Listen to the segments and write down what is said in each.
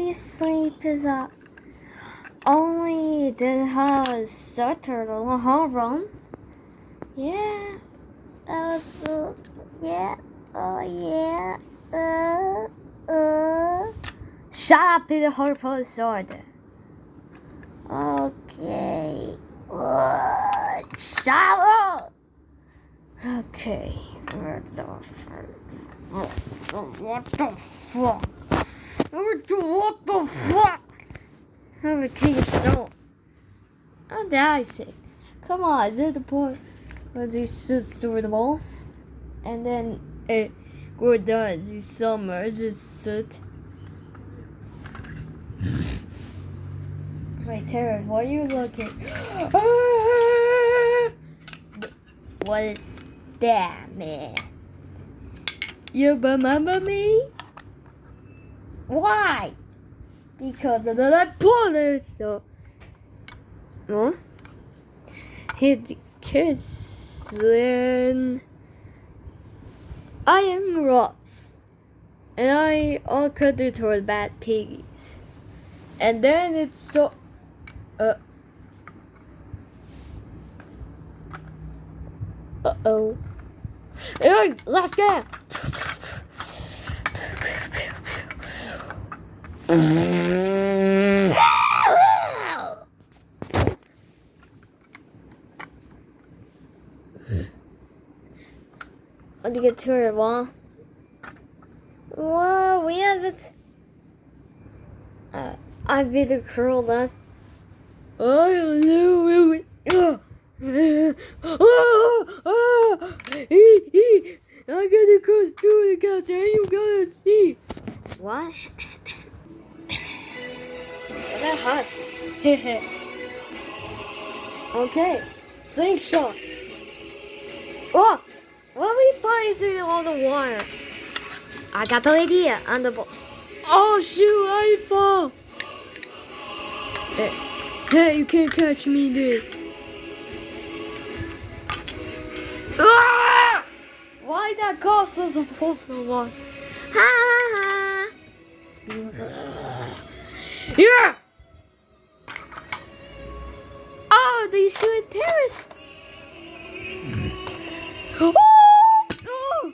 only sleep is only that has started on her run. Yeah, that was the yeah. Oh yeah. Shut up, Peter Harper sword. Okay. Shut up. Okay. What the fuck? What the fuck? What the fuck? I'm gonna kill you so. How dare I say? Come on, is it the point where they just store the ball? And then we're done. This summer just sit. Wait, Terrence, what are you looking? What is that, man? You remember me? Why? Because of the bullets. So, huh? Hit the kids. Then I am Ross, and I all credit toward bad piggies. And then it's so. Uh-oh. Hey, let's go! Let me get to her wall. Whoa, we have it. I beat the curl last. I gotta go through the couch and you gotta see. What? That hurts. Okay, slingshot. Oh, what are we placing on the wire? I got the idea on the ball. Oh shoot, I fall. Hey, you can't catch me this. Ah! Why that cost us a personal one? Ha ha ha. Yeah! Oh, they shoot terrorists. Oh! Oh!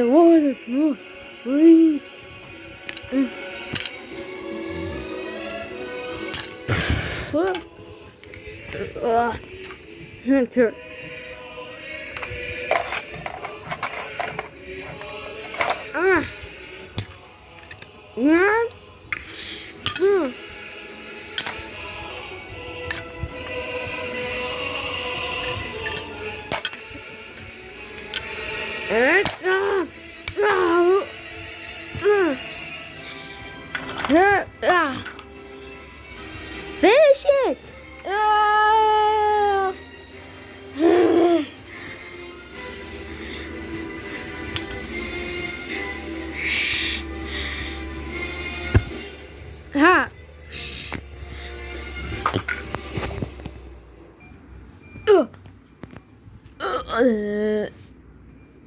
Water, please. Hunter. Finish it! Ha!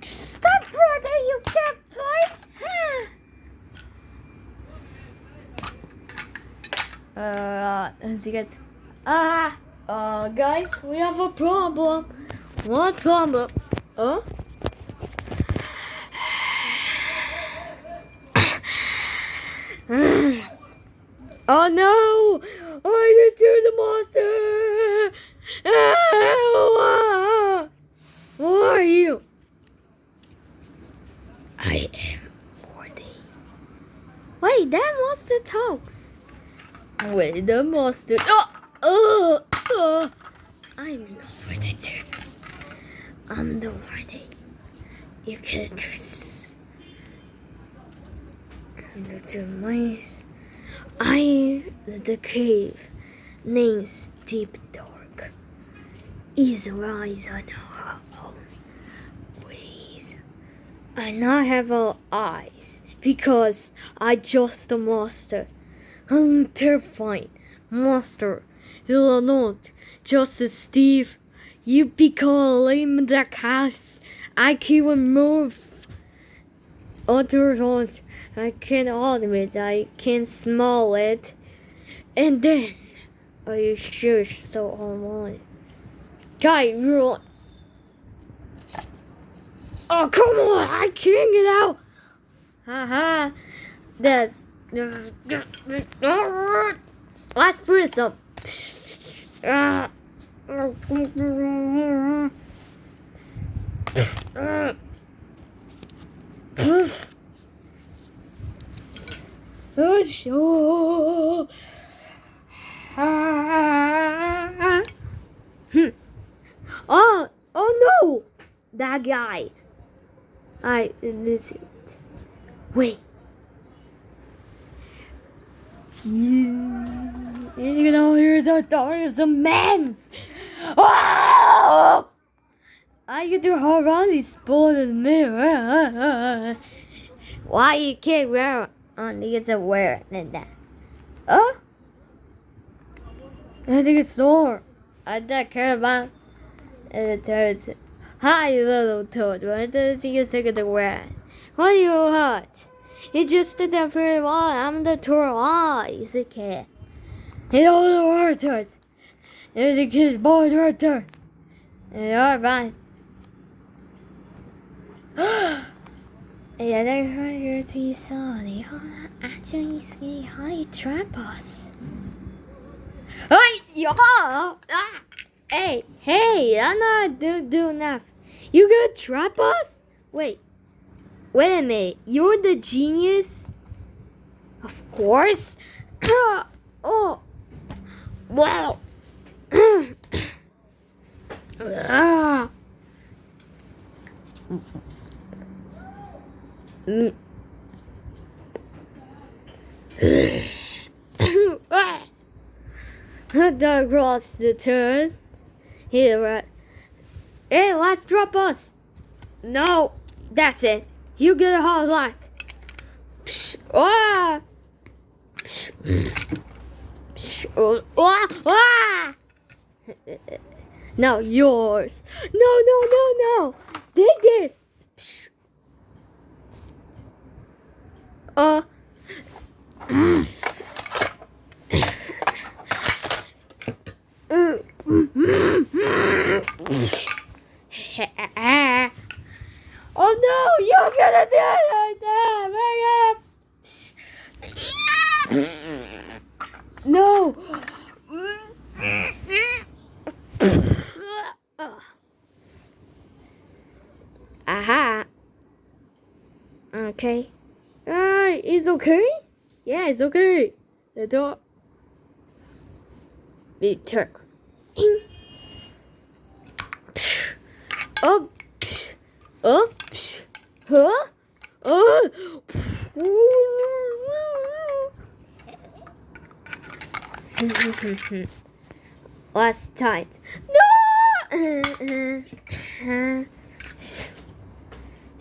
Stop, brother, you cat voice! Let's see, guys, we have a problem. What problem? Oh no! I did to the monster! Who are you? I am Morty. Wait, that monster talks. Wait, the monster. I'm Morty. I'm the Morty. You can't trust. That's a mice. The cave. Name's Deep Dark. Is rise on her own ways. I now have eyes because I just a monster. I'm terrifying monster. You're not just a Steve. You become lame the cast. I can move. Other times I can admit I can smell it. And then are you sure so on? Guy, you're. Oh, come on! I can't get out! Haha. That's. Let's put some. Oh no! That guy. This it. Wait. You know, here's the man. Oh! I can do how around these spoiled in the mirror. Why you can't wear on these wear than that? Oh? I think it's sore. I don't care about it. Turns. Hi, little toad. What does he think of the wear? What are you hot? You just did that for a while. I'm the tour eyes, okay? Hey, all the waters. There's a kid's boy right there. And you're fine. Yeah, they heard your tea sorry. Actually, see how you trap us. Hey, y'all! Hey, I'm not doing enough. You gonna trap us? Wait a minute. You're the genius? Of course. Oh, well. The cross the turn. Here, right. Hey, let's drop us. No, that's it. You get a hot light. Now yours. No. Take this. Oh no, you're gonna do it! No! Aha! Okay. It's okay? Yeah, it's okay. The door. We took. Up. Huh? Last tight. No!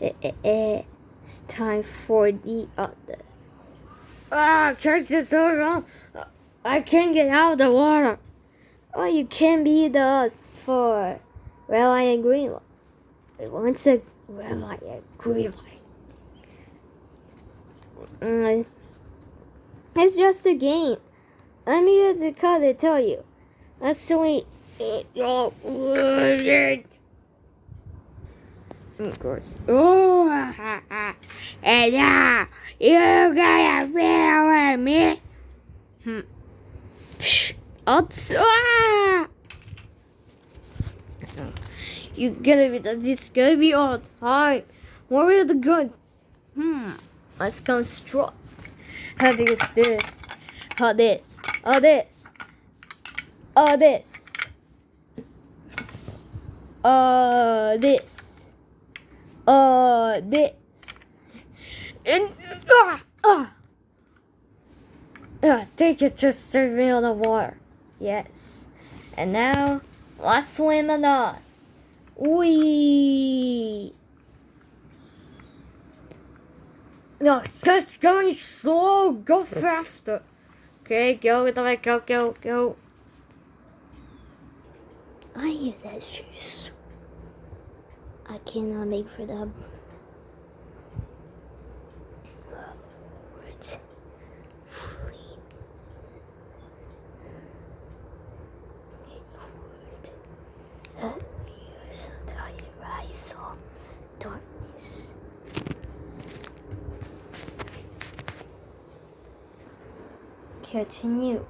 It's time for the other. Church is so wrong. I can't get out of the water. Oh, you can't beat us for. Well, I agree. Once a well, I agree. It's just a game. Let me get the card to tell you. That's sweet. Of course. Oh, and now you gotta feel with me. You gotta be. This gonna be all time. What are the good? Let's go strong. How this? How this? This. And take it to serve me on the water. Yes. And now let's swim on. Wee. No, that's going slow. Go faster. Okay, go, go. I use that shoes. I cannot make for the words. You're so tired, I saw darkness. Continue.